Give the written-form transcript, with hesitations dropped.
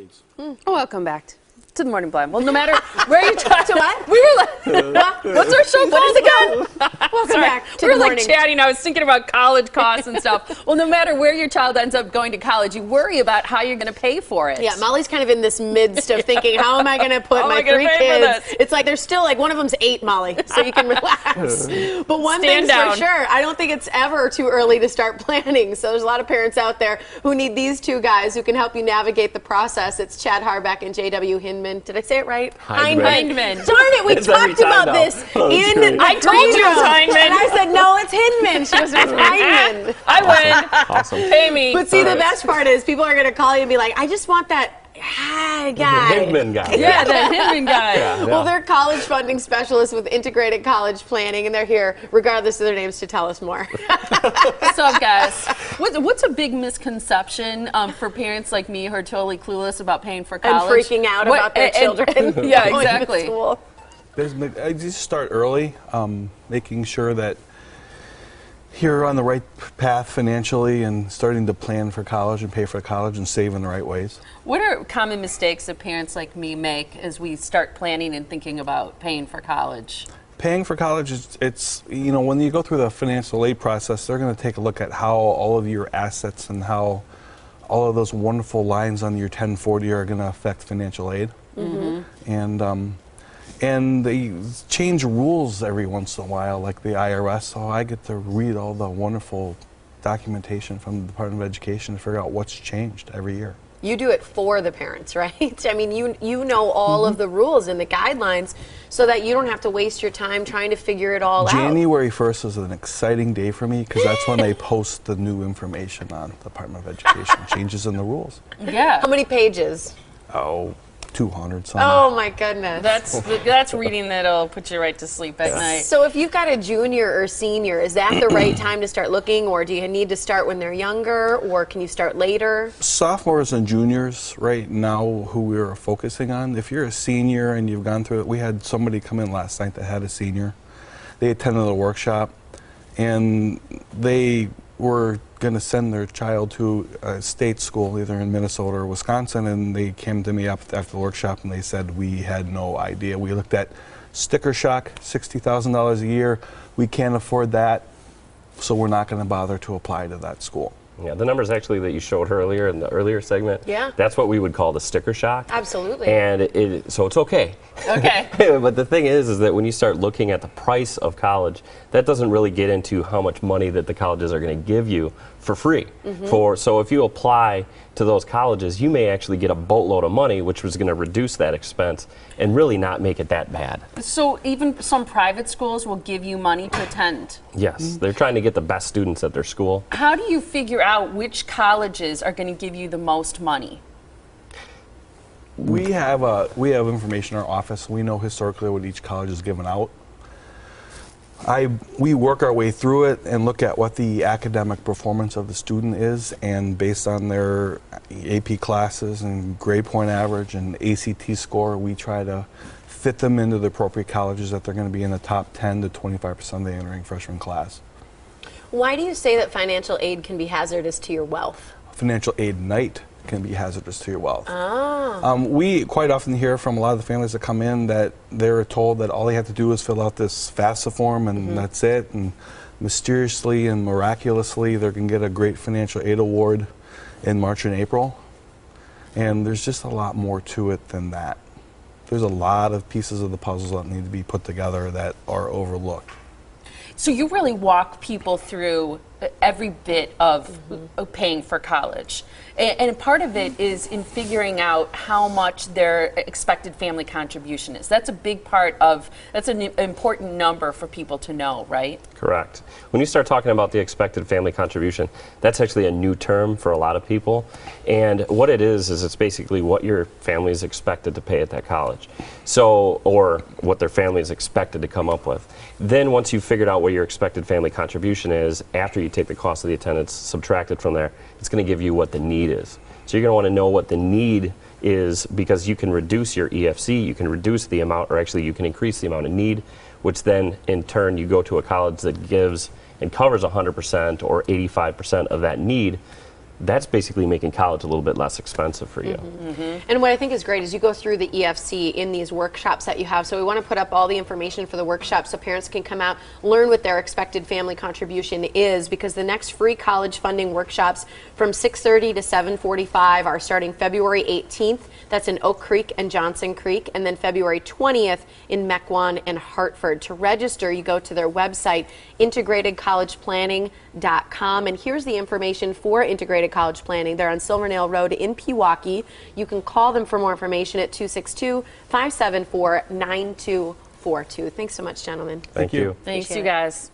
grades. Welcome back to the Morning Blind. Well, no matter where you talk to what? We were like, what's our show called again? Welcome back to we the were morning. like chatting. I was thinking about college costs and stuff. Well, no matter where your child ends up going to college, you worry about how you're going to pay for it. Yeah, Molly's kind of in this midst of thinking, how am I going to put my 3 kids? It's like they're still like, one of them's 8, Molly, so you can relax. But one thing's for sure, I don't think it's ever too early to start planning. So there's a lot of parents out there who need these 2 guys who can help you navigate the process. It's Chad Harbeck and J.W. Hindman. Did I say it right? Hindman. Darn it, we talked about this in I told you it was Hindman. And I said, no, it's Hindman. She was Hindman. I win. Awesome. Pay me. But see, the best part is people are going to call you and be like, I just want that guy. Hindman guy. Yeah, the Hindman guy. Yeah. Well, they're college funding specialists with integrated college planning, and they're here, regardless of their names, to tell us more. What's up, guys? What's a big misconception for parents like me who are totally clueless about paying for college? And freaking out about their children. Yeah, exactly. I just start early, making sure that you're on the right path financially and starting to plan for college and pay for college and save in the right ways. What are common mistakes that parents like me make as we start planning and thinking about paying for college? Paying for college, it's you know, when you go through the financial aid process, they're going to take a look at how all of your assets and how all of those wonderful lines on your 1040 are going to affect financial aid. Mm-hmm. And they change rules every once in a while, like the IRS, so I get to read all the wonderful documentation from the Department of Education to figure out what's changed every year. You do it for the parents, right? I mean, you know all of the rules and the guidelines so that you don't have to waste your time trying to figure it all out. January 1st is an exciting day for me because that's when they post the new information on the Department of Education, changes in the rules. Yeah. How many pages? Oh, 200 something. Oh my goodness. That's reading that'll put you right to sleep at night. So if you've got a junior or senior, is that the right time to start looking, or do you need to start when they're younger, or can you start later? Sophomores and juniors right now who we're focusing on. If you're a senior and you've gone through it, we had somebody come in last night that had a senior. They attended the workshop and they were going to send their child to a state school, either in Minnesota or Wisconsin, and they came to me after the workshop and they said we had no idea. We looked at sticker shock, $60,000 a year. We can't afford that, so we're not going to bother to apply to that school. Yeah, the numbers actually that you showed earlier in the earlier segment, that's what we would call the sticker shock. Absolutely. And so it's okay. Okay. But the thing is that when you start looking at the price of college, that doesn't really get into how much money that the colleges are going to give you for free. So if you apply to those colleges, you may actually get a boatload of money, which was going to reduce that expense and really not make it that bad. So even some private schools will give you money to attend? Yes, they're trying to get the best students at their school. How do you figure out which colleges are going to give you the most money? We have information in our office. We know historically what each college has given out. We work our way through it and look at what the academic performance of the student is, and based on their AP classes and grade point average and ACT score, we try to fit them into the appropriate colleges that they're going to be in the top 10 to 25% of the entering freshman class. Why do you say that financial aid can be hazardous to your wealth? Financial aid night can be hazardous to your wealth. Ah. We quite often hear from a lot of the families that come in that they're told that all they have to do is fill out this FAFSA form and that's it, and mysteriously and miraculously they're going to get a great financial aid award in March and April. And there's just a lot more to it than that. There's a lot of pieces of the puzzle that need to be put together that are overlooked. So you really walk people through every bit of paying for college. And part of it is in figuring out how much their expected family contribution is. That's a big part of, that's an important number for people to know, right? Correct. When you start talking about the expected family contribution, that's actually a new term for a lot of people. And what it is it's basically what your family is expected to pay at that college. So, or what their family is expected to come up with. Then once you've figured out what your expected family contribution is, after you take the cost of the attendance, subtract it from there, it's going to give you what the need is. So you're going to want to know what the need is, because you can reduce your EFC, you can reduce the amount, or actually you can increase the amount of need, which then in turn you go to a college that gives and covers 100% or 85% of that need. that's basically making college a little bit less expensive for you. And what I think is great is you go through the EFC in these workshops that you have. So we want to put up all the information for the workshops so parents can come out, learn what their expected family contribution is, because the next free college funding workshops from 6:30 to 7:45 are starting February 18th. That's in Oak Creek and Johnson Creek, and then February 20th in Mequon and Hartford. To register, you go to their website, integratedcollegeplanning.com, and here's the information for Integrated College Planning. They're on Silvernail Road in Pewaukee. You can call them for more information at 262-574-9242. Thanks so much, gentlemen. Thank you. Thanks, you guys.